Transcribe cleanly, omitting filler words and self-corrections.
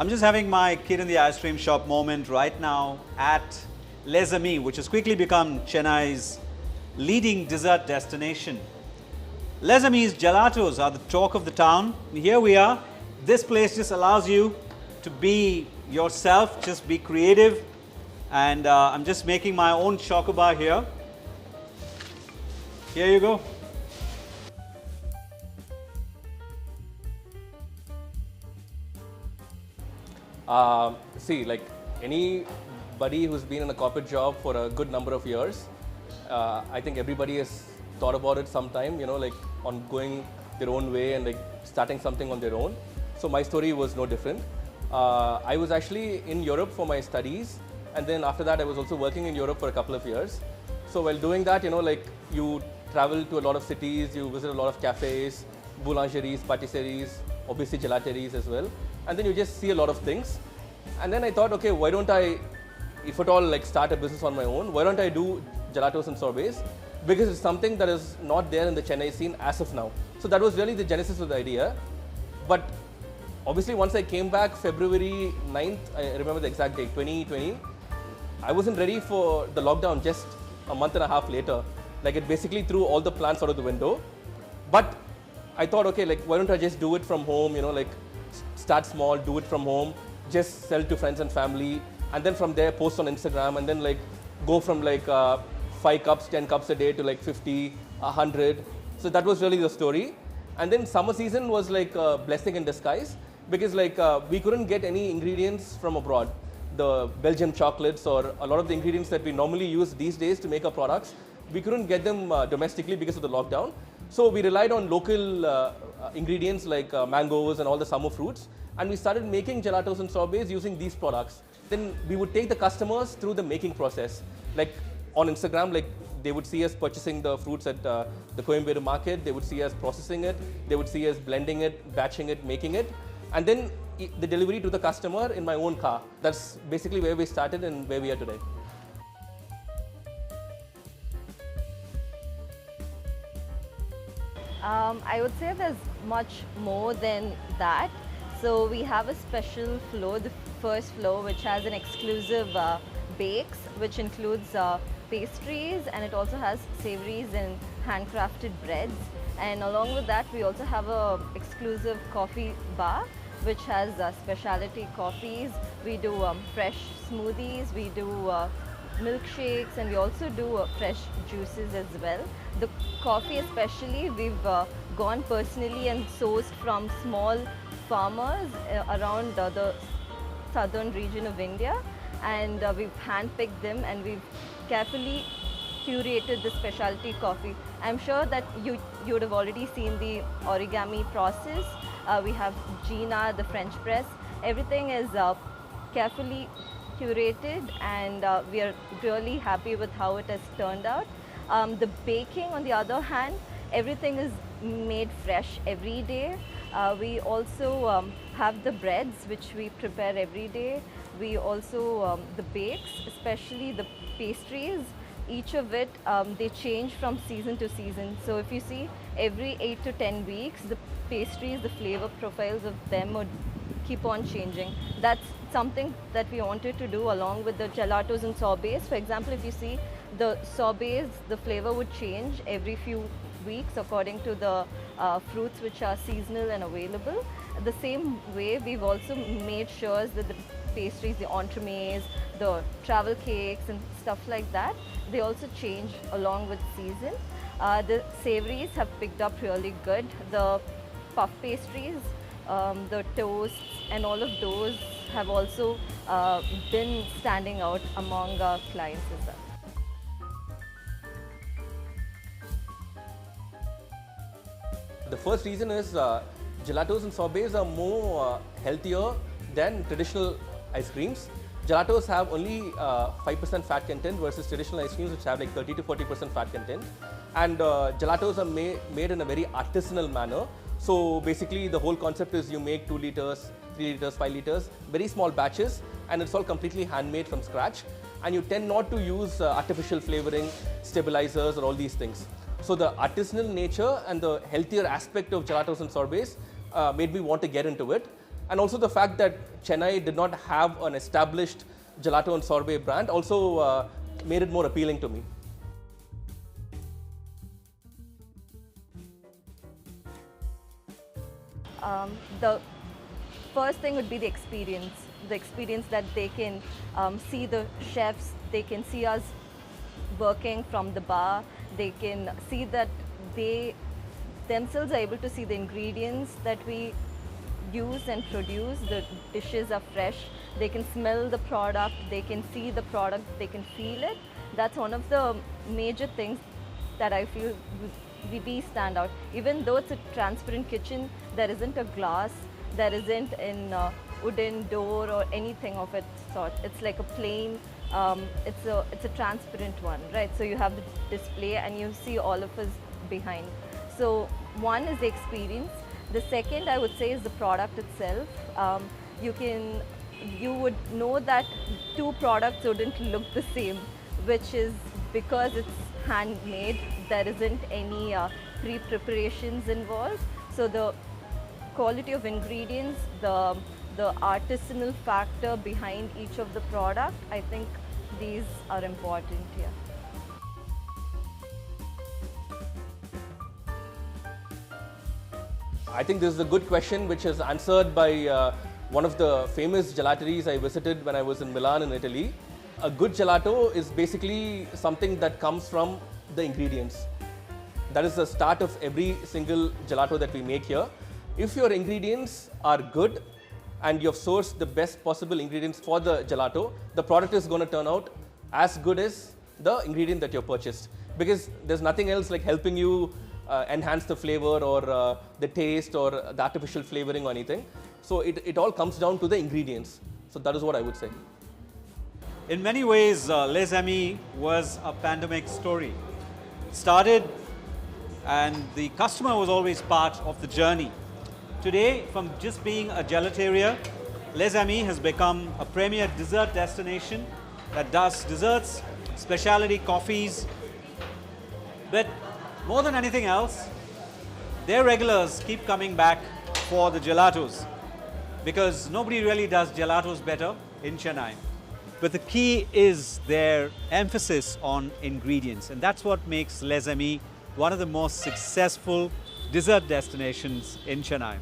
I'm just having my kid in the ice cream shop moment right now at Les Amis, which has quickly become Chennai's leading dessert destination. Les Amis gelatos are the talk of the town. Here we are. This place just allows you to be yourself, just be creative. And I'm just making my own chocobar here. Here you go. See, like anybody who's been in a corporate job for a good number of years, I think everybody has thought about it sometime, like on going their own way and like starting something on their own. So my story was no different. I was actually in Europe for my studies, and then after that I was also working in Europe for a couple of years. So while doing that, like you travel to a lot of cities, you visit a lot of cafes, boulangeries, patisseries, obviously gelateries as well. And then you just see a lot of things. And then I thought, okay, why don't I, if at all, like start a business on my own, why don't I do gelatos and sorbets? Because it's something that is not there in the Chennai scene as of now. So that was really the genesis of the idea. But obviously once I came back February 9th, I remember the exact date, 2020, I wasn't ready for the lockdown just a month and a half later. Like it basically threw all the plans out of the window. But I thought, okay, like why don't I just do it from home, like start small, do it from home, just sell to friends and family, and then from there post on Instagram, and then like go from like 5 cups, 10 cups a day to like 50, 100. So that was really the story. And then summer season was like a blessing in disguise, because like we couldn't get any ingredients from abroad. The Belgian chocolates or a lot of the ingredients that we normally use these days to make our products, we couldn't get them domestically because of the lockdown. So we relied on local ingredients like mangoes and all the summer fruits, and we started making gelatos and sorbets using these products. Then we would take the customers through the making process. Like on Instagram, like they would see us purchasing the fruits at the Coimbatore market, they would see us processing it, they would see us blending it, batching it, making it, and then the delivery to the customer in my own car. That's basically where we started and where we are today. I would say there's much more than that. So we have a special floor, the first floor, which has an exclusive bakes, which includes pastries, and it also has savouries and handcrafted breads. And along with that, we also have a exclusive coffee bar, which has specialty coffees. We do fresh smoothies, we do milkshakes, and we also do fresh juices as well. The coffee especially, we've gone personally and sourced from small farmers around the southern region of India, and we've handpicked them and we've carefully curated the specialty coffee. I'm sure that you would have already seen the origami process. We have Gina, the French press. Everything is carefully curated, and we are really happy with how it has turned out. The baking, on the other hand, everything is made fresh every day. We also have the breads, which we prepare every day. We also, the bakes, especially the pastries, each of it, they change from season to season. So if you see, every 8 to 10 weeks, the pastries, the flavor profiles of them would keep on changing. That's something that we wanted to do along with the gelatos and sorbets. For example, if you see, the sorbets, the flavor would change every few weeks according to the fruits which are seasonal and available. The same way, we've also made sure that the pastries, the entremets, the travel cakes and stuff like that, they also change along with season. The savouries have picked up really good. The puff pastries, the toasts, and all of those have also been standing out among our clients as well. The first reason is gelatos and sorbets are more healthier than traditional ice creams. Gelatos have only 5% fat content versus traditional ice creams which have like 30 to 40% fat content. And gelatos are made in a very artisanal manner. So basically the whole concept is you make 2 liters, 3 liters, 5 liters, very small batches, and it's all completely handmade from scratch. And you tend not to use artificial flavoring, stabilizers, or all these things. So the artisanal nature and the healthier aspect of gelatos and sorbets made me want to get into it. And also the fact that Chennai did not have an established gelato and sorbet brand also made it more appealing to me. The first thing would be the experience that they can see the chefs, they can see us working from the bar, they can see that they themselves are able to see the ingredients that we use and produce, the dishes are fresh, they can smell the product, they can see the product, they can feel it. That's one of the major things that I feel we stand out. Even though it's a transparent kitchen, there isn't a glass, there isn't a wooden door or anything of its sort. It's like a plain, it's a transparent one, right? So you have the display and you see all of us behind. So one is the experience. The second I would say is the product itself. You would know that two products wouldn't look the same, which is because it's handmade. There isn't any pre-preparations involved. So the quality of ingredients, the artisanal factor behind each of the product, I think these are important here. I think this is a good question which is answered by one of the famous gelateries I visited when I was in Milan in Italy. A good gelato is basically something that comes from the ingredients. That is the start of every single gelato that we make here. If your ingredients are good and you have sourced the best possible ingredients for the gelato, the product is going to turn out as good as the ingredient that you have purchased. Because there's nothing else like helping you enhance the flavor or the taste or the artificial flavoring or anything. So it all comes down to the ingredients. So that is what I would say. In many ways, Les Amis was a pandemic story. It started and the customer was always part of the journey. Today, from just being a gelateria, Les Amis has become a premier dessert destination that does desserts, specialty coffees. But more than anything else, their regulars keep coming back for the gelatos because nobody really does gelatos better in Chennai. But the key is their emphasis on ingredients, and that's what makes Les Amis one of the most successful dessert destinations in Chennai.